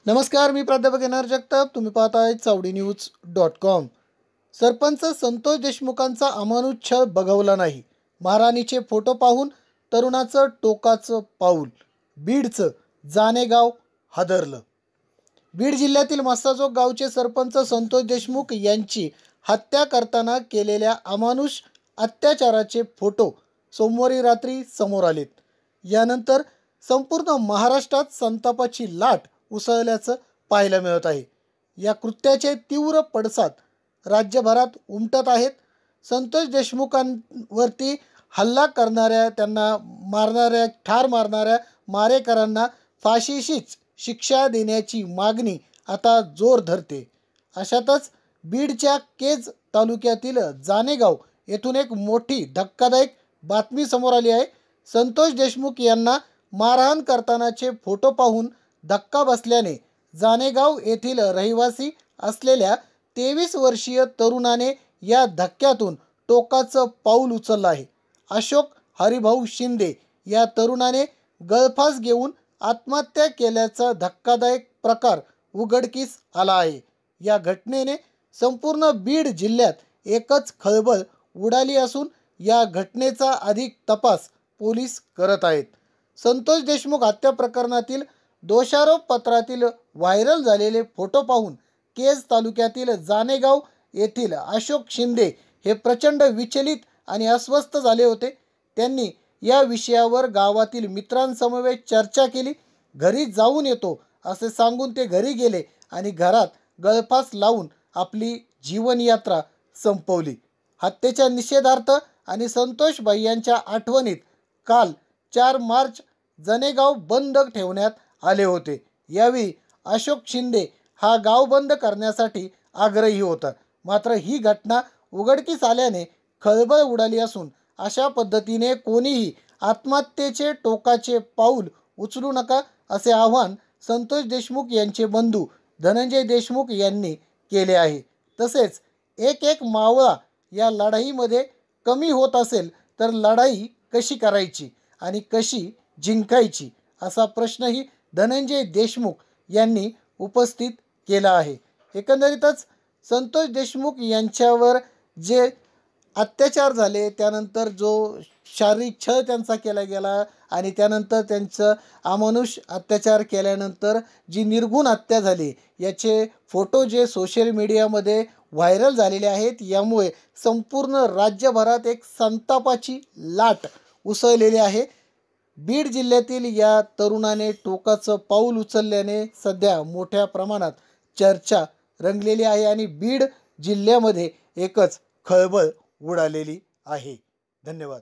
नमस्कार, मी प्राध्यापक N R Jagtap. तुम्ही पाहताय चावडीन्यूज.com. सरपंच संतोष देशमुखांचा अमानुष छळ बघवला नाही. महाराणीचे फोटो पाहून तरुणाचं टोकाचं पाऊल. बीडचं जानेगाव हादरलं. बीड जिल्ह्यातील मस्साजोग गावचे सरपंच संतोष देशमुख यांची हत्या करताना केलेल्या अमानुष अत्याचाराचे फोटो सोमवारी रात्री समोर आलेत. यानंतर संपूर्ण महाराष्ट्रात संतापाची लाट उसळल्याचं पाहायला मिळत आहे. या कृत्याचे तीव्र पडसाद राज्यभरात उमटत आहेत. संतोष देशमुखांवरती हल्ला करणाऱ्या, त्यांना मारणाऱ्या, ठार मारणाऱ्या मारेकरांना फाशीचीच शिक्षा देण्याची मागणी आता जोर धरते. अशातच बीडच्या केज तालुक्यातील जानेगाव येथून एक मोठी धक्कादायक बातमी समोर आली आहे. संतोष देशमुख यांना मारहाण करतानाचे फोटो पाहून धक्का बसल्याने जानेगाव येथील रहिवासी असलेल्या 23 वर्षीय तरुणाने या धक्क्यातून टोकाचं पाऊल उचललं आहे. अशोक हरिभाऊ शिंदे या तरुणाने गळफास घेऊन आत्महत्या केल्याचा धक्कादायक प्रकार उघडकीस आला आहे. या घटनेने संपूर्ण बीड जिल्ह्यात एकच खळबळ उडाली असून या घटनेचा अधिक तपास पोलीस करत आहेत. संतोष देशमुख हत्या प्रकरणातील दोषारोप पत्रातील व्हायरल झालेले फोटो पाहून केज तालुक्यातील जानेगाव येथील अशोक शिंदे हे प्रचंड विचलित आणि अस्वस्थ झाले होते. त्यांनी या विषयावर गावातील मित्रांसमवेत चर्चा केली. घरी जाऊन येतो असे सांगून ते घरी गेले आणि घरात गळफास लावून आपली जीवनयात्रा संपवली. हत्येच्या निषेधार्थ आणि संतोष भाई यांच्या आठवणीत काल 4 मार्च जानेगाव बंद ठेवण्यात आले होते. यावेळी अशोक शिंदे हा गाव बंद करण्यासाठी आग्रही होता. मात्र ही घटना उघडकीस आल्याने खळबळ उडाली असून अशा पद्धतीने कोणीही आत्महत्येचे टोकाचे पाऊल उचलू नका असे आवाहन संतोष देशमुख यांचे बंधू धनंजय देशमुख यांनी केले आहे. तसेच एक मावळा या लढाईमध्ये कमी होत असेल तर लढाई कशी करायची आणि कशी जिंकायची असा प्रश्नही धनंजय देशमुख यांनी उपस्थित केला आहे. एकंदरीतच संतोष देशमुख यांच्यावर जे अत्याचार झाले, त्यानंतर जो शारीरिक छळ त्यांचा केला गेला आणि त्यानंतर त्यांचं अमानुष अत्याचार केल्यानंतर जी निर्घृण हत्या झाली, याचे फोटो जे सोशल मीडियामध्ये व्हायरल झालेले आहेत, यामुळे संपूर्ण राज्यभरात एक संतापाची लाट उसळलेली आहे. बीड जिल्ह्यातील या तरुणाने टोकाचं पाऊल उचलल्याने सध्या मोठ्या प्रमाणात चर्चा रंगलेली आहे आणि बीड जिल्ह्यामध्ये एकच खळबळ उडालेली आहे. धन्यवाद.